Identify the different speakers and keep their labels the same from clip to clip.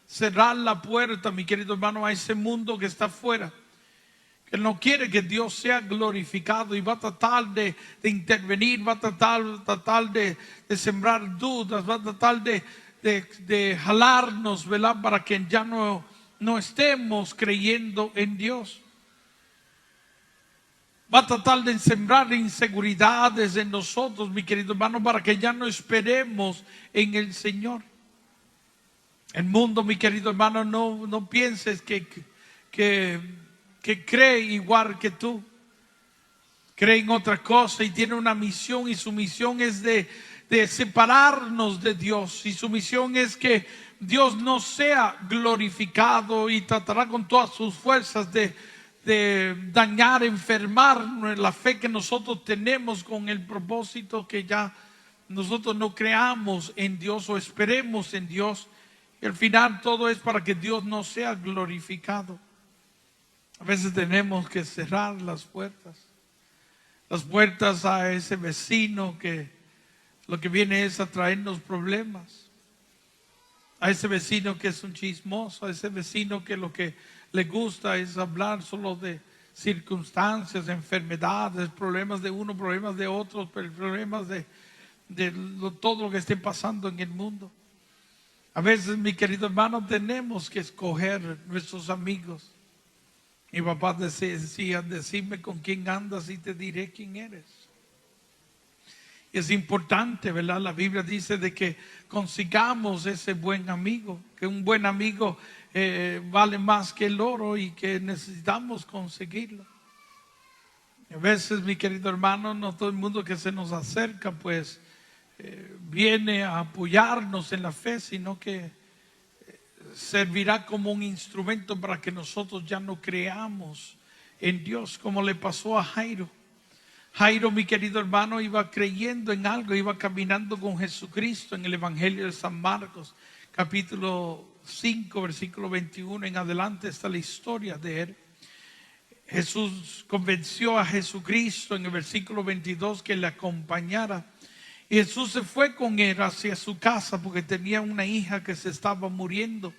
Speaker 1: cerrar la puerta, mi querido hermano, a ese mundo que está afuera, que no quiere que Dios sea glorificado y va a tratar de intervenir, va a tratar de sembrar dudas, va a tratar de jalarnos, ¿verdad? Para que ya no estemos creyendo en Dios. Va a tratar de sembrar inseguridades en nosotros, mi querido hermano, para que ya no esperemos en el Señor. El mundo, mi querido hermano, no pienses que cree igual que tú. Cree en otra cosa y tiene una misión, y su misión es de separarnos de Dios, y su misión es que Dios no sea glorificado, y tratará con todas sus fuerzas de dañar, enfermar la fe que nosotros tenemos, con el propósito que ya nosotros no creamos en Dios o esperemos en Dios. Y al final todo es para que Dios no sea glorificado. A veces tenemos que cerrar las puertas a ese vecino que lo que viene es a traernos problemas, a ese vecino que es un chismoso, a ese vecino que lo que le gusta es hablar solo de circunstancias, enfermedades, problemas de uno, problemas de otros, problemas de todo lo que esté pasando en el mundo. A veces, mi querido hermano, tenemos que escoger nuestros amigos. Mi papá decía, decime con quién andas y te diré quién eres. Y es importante, ¿verdad? La Biblia dice de que consigamos ese buen amigo, que un buen amigo vale más que el oro y que necesitamos conseguirlo. A veces, mi querido hermano, no todo el mundo que se nos acerca pues viene a apoyarnos en la fe, sino que servirá como un instrumento para que nosotros ya no creamos en Dios, como le pasó a Jairo. Jairo, mi querido hermano, iba creyendo en algo, iba caminando con Jesucristo. En el Evangelio de San Marcos, capítulo 5, versículo 21 en adelante está la historia de él. Jesús convenció a Jesucristo en el versículo 22 que le acompañara. Y Jesús se fue con él hacia su casa porque tenía una hija que se estaba muriendo.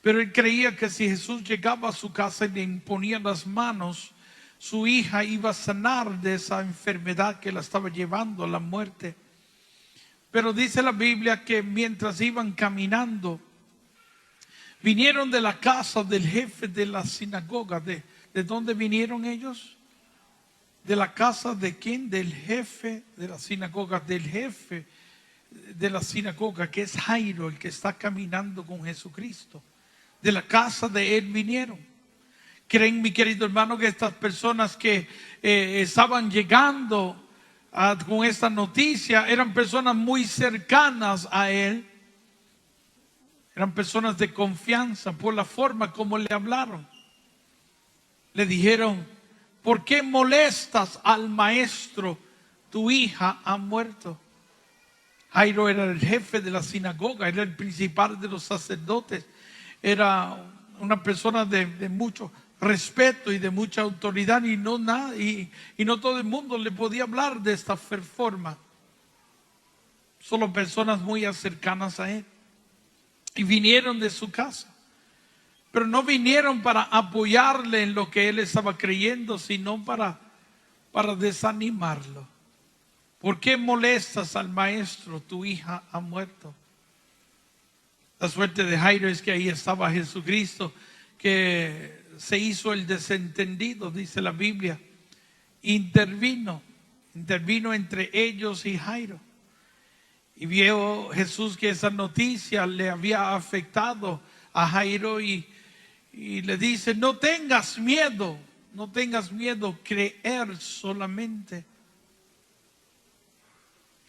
Speaker 1: Pero él creía que si Jesús llegaba a su casa y le imponía las manos, su hija iba a sanar de esa enfermedad que la estaba llevando a la muerte. Pero dice la Biblia que mientras iban caminando, vinieron de la casa del jefe de la sinagoga. ¿De dónde vinieron ellos? ¿De la casa de quién? Del jefe de la sinagoga, del jefe de la sinagoga, que es Jairo, el que está caminando con Jesucristo. De la casa de él vinieron. ¿Creen, mi querido hermano, que estas personas que estaban llegando con esta noticia eran personas muy cercanas a él? Eran personas de confianza por la forma como le hablaron. Le dijeron, ¿por qué molestas al maestro? Tu hija ha muerto. Jairo era el jefe de la sinagoga, era el principal de los sacerdotes. Era una persona de mucho respeto y de mucha autoridad, y no todo el mundo le podía hablar de esta forma. Solo personas muy cercanas a él. Y vinieron de su casa. Pero no vinieron para apoyarle en lo que él estaba creyendo, sino para desanimarlo. ¿Por qué molestas al maestro? Tu hija ha muerto. La suerte de Jairo es que ahí estaba Jesucristo, que se hizo el desentendido, dice la Biblia. Intervino entre ellos y Jairo. Y vio Jesús que esa noticia le había afectado a Jairo y le dice, no tengas miedo, creer solamente.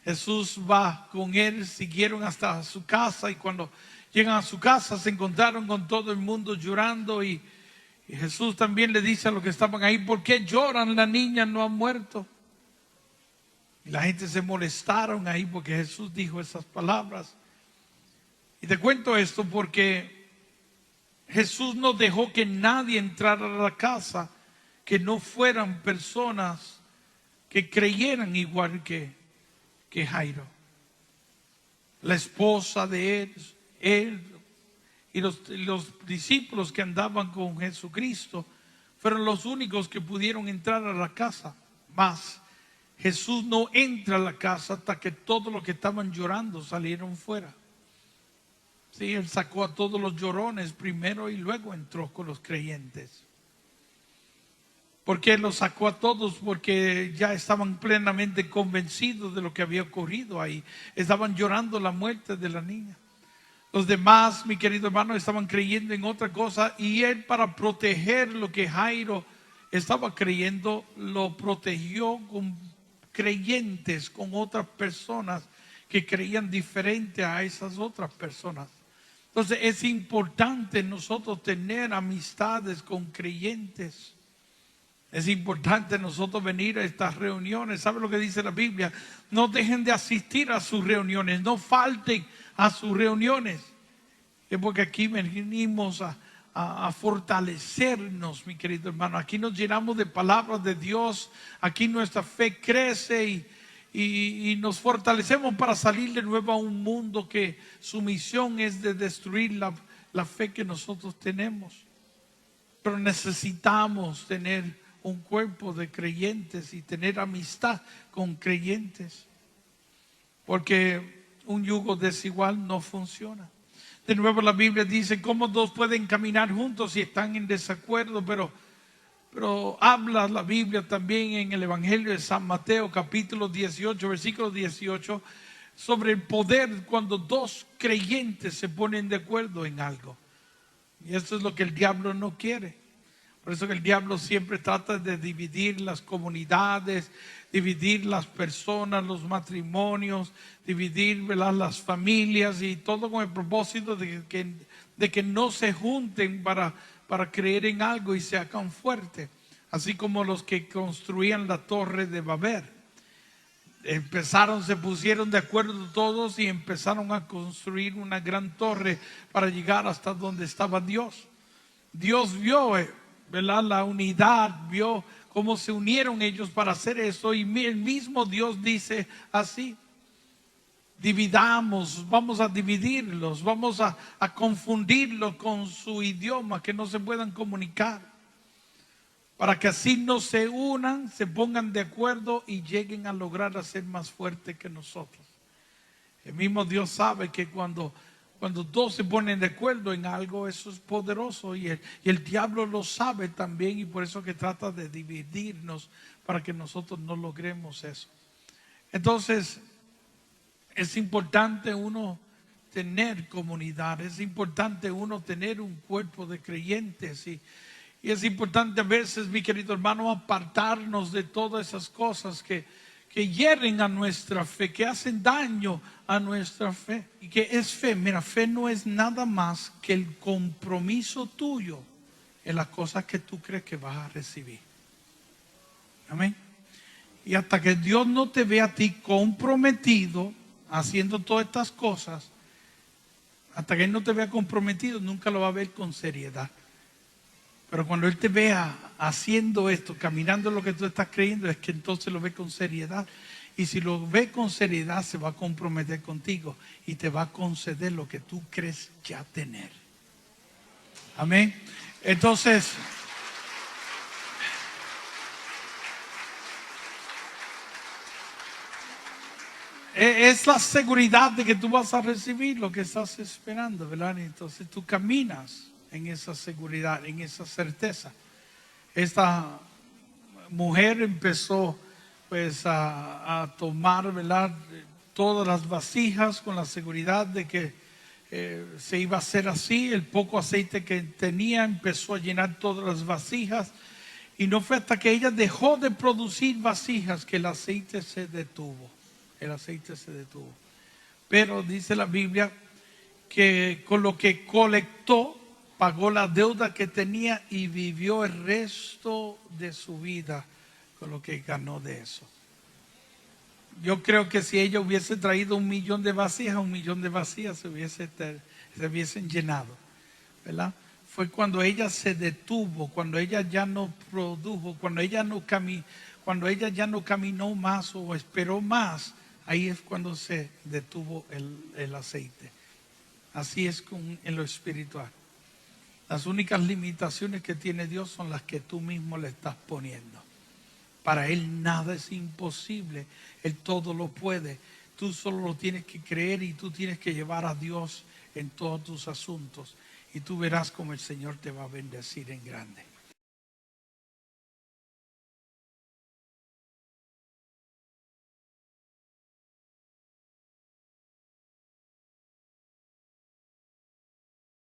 Speaker 1: Jesús va con él, siguieron hasta su casa, y cuando llegan a su casa se encontraron con todo el mundo llorando, y Jesús también le dice a los que estaban ahí, ¿por qué lloran? La niña no ha muerto. Y la gente se molestaron ahí porque Jesús dijo esas palabras. Y te cuento esto porque Jesús no dejó que nadie entrara a la casa que no fueran personas que creyeran igual que Jairo. La esposa de él y los discípulos que andaban con Jesucristo fueron los únicos que pudieron entrar a la casa. Mas Jesús no entra a la casa hasta que todos los que estaban llorando salieron fuera. Sí, Él sacó a todos los llorones primero y luego entró con los creyentes. ¿Por qué los sacó a todos? Porque ya estaban plenamente convencidos de lo que había ocurrido ahí. Estaban llorando la muerte de la niña. Los demás, mi querido hermano, estaban creyendo en otra cosa, y Él, para proteger lo que Jairo estaba creyendo, lo protegió con creyentes, con otras personas que creían diferente a esas otras personas. Entonces es importante nosotros tener amistades con creyentes. Es importante nosotros venir a estas reuniones. ¿Sabe lo que dice la Biblia? No dejen de asistir a sus reuniones, no falten a sus reuniones. Es porque aquí venimos a fortalecernos, mi querido hermano. Aquí nos llenamos de palabras de Dios. Aquí nuestra fe crece y nos fortalecemos para salir de nuevo a un mundo que su misión es de destruir la fe que nosotros tenemos. Pero necesitamos tener un cuerpo de creyentes y tener amistad con creyentes, porque un yugo desigual no funciona. De nuevo la Biblia dice: ¿cómo dos pueden caminar juntos si están en desacuerdo? Pero habla la Biblia también en el Evangelio de San Mateo, capítulo 18, versículo 18, sobre el poder cuando dos creyentes se ponen de acuerdo en algo. Y eso es lo que el diablo no quiere. Por eso que el diablo siempre trata de dividir las comunidades, dividir las personas, los matrimonios, dividir, ¿verdad?, las familias, y todo con el propósito de que no se junten para creer en algo y se hagan fuertes. Así como los que construían la torre de Babel. Se pusieron de acuerdo todos y empezaron a construir una gran torre para llegar hasta donde estaba Dios. Dios vio, ¿verdad?, la unidad, vio cómo se unieron ellos para hacer eso, y el mismo Dios dice así: dividamos, vamos a dividirlos, vamos a confundirlos con su idioma, que no se puedan comunicar, para que así no se unan, se pongan de acuerdo y lleguen a lograr ser más fuertes que nosotros. El mismo Dios sabe que cuando dos se ponen de acuerdo en algo, eso es poderoso, y el diablo lo sabe también, y por eso que trata de dividirnos para que nosotros no logremos eso. Entonces es importante uno tener comunidad, es importante uno tener un cuerpo de creyentes, y es importante a veces, mi querido hermano, apartarnos de todas esas cosas que hieren a nuestra fe, que hacen daño a nuestra fe. ¿Y qué es fe? Mira, fe no es nada más que el compromiso tuyo en las cosas que tú crees que vas a recibir. Amén. Y hasta que Dios no te vea a ti comprometido haciendo todas estas cosas, hasta que Él no te vea comprometido, nunca lo va a ver con seriedad. Pero cuando Él te vea haciendo esto, caminando en lo que tú estás creyendo, es que entonces lo ve con seriedad. Y si lo ve con seriedad, se va a comprometer contigo y te va a conceder lo que tú crees ya tener. Amén. Entonces, es la seguridad de que tú vas a recibir lo que estás esperando, ¿verdad? Entonces tú caminas en esa seguridad, en esa certeza. Esta mujer empezó pues a tomar, ¿verdad?, todas las vasijas con la seguridad de que se iba a hacer así. El poco aceite que tenía empezó a llenar todas las vasijas, y no fue hasta que ella dejó de producir vasijas que el aceite se detuvo. El aceite se detuvo. Pero dice la Biblia que con lo que colectó pagó la deuda que tenía y vivió el resto de su vida con lo que ganó de eso. Yo creo que si ella hubiese traído 1,000,000 de vasijas, 1,000,000 de vasijas se hubiesen llenado, ¿verdad? Fue cuando ella se detuvo, cuando ella ya no produjo, cuando ella ya no caminó más o esperó más, ahí es cuando se detuvo el aceite. Así es en lo espiritual. Las únicas limitaciones que tiene Dios son las que tú mismo le estás poniendo. Para Él nada es imposible. Él todo lo puede. Tú solo lo tienes que creer y tú tienes que llevar a Dios en todos tus asuntos. Y tú verás cómo el Señor te va a bendecir en grande.